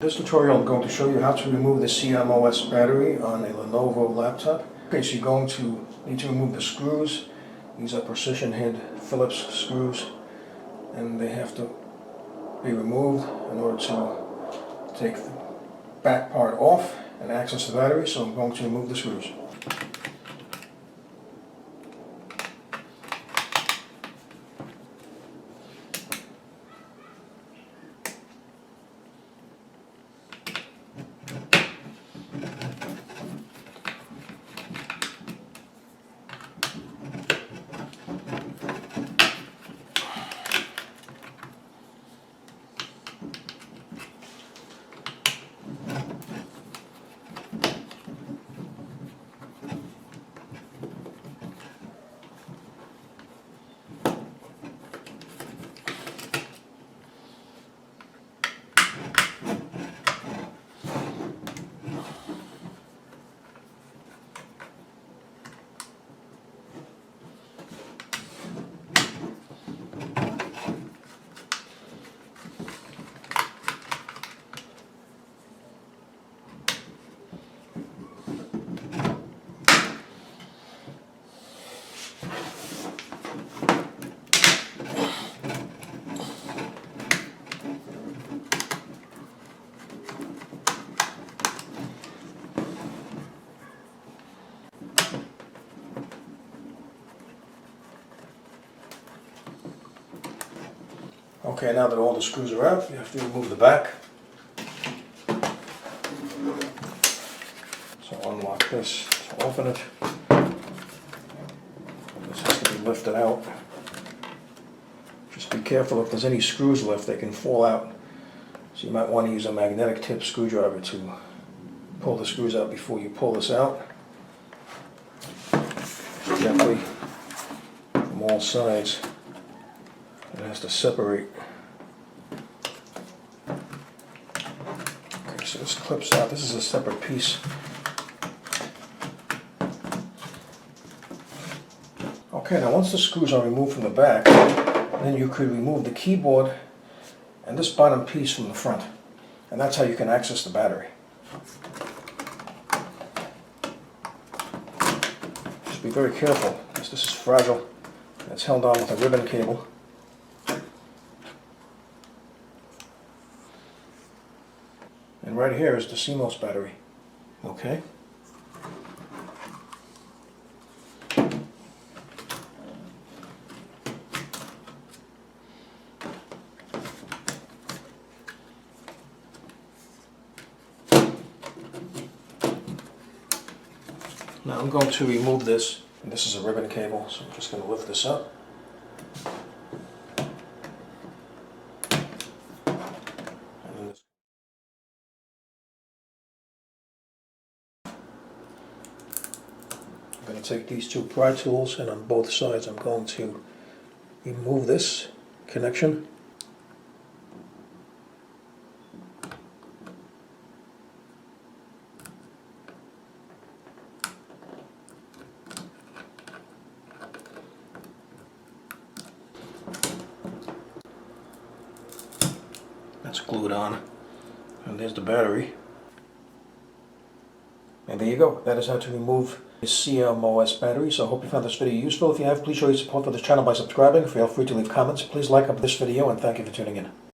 In this tutorial I'm going to show you how to remove the CMOS battery on a Lenovo laptop. Okay, so you're going to need to remove the screws. These are precision head Phillips screws, and they have to be removed in order to take the back part off and access the battery. So I'm going to remove the screws. Okay, now that all the screws are out, you have to remove the back. So unlock this to open it. This has to be lifted out. Just be careful, if there's any screws left, they can fall out. So you might want to use a magnetic tip screwdriver to pull the screws out before you pull this out. Gently from all sides. It has to separate. Okay, so this clips out. This is a separate piece. Okay, now once the screws are removed from the back, then you could remove the keyboard and this bottom piece from the front. And that's how you can access the battery. Just be very careful, because this is fragile. It's held on with a ribbon cable. And right here is the CMOS battery. Okay. Now I'm going to remove this, and this is a ribbon cable, so I'm just going to lift this up. I'm going to take these two pry tools, and on both sides I'm going to remove this connection. That's glued on, and there's the battery. And there you go. That is how to remove the CMOS battery. So I hope you found this video useful. If you have, please show your support for this channel by subscribing. Feel free to leave comments. Please like up this video, and thank you for tuning in.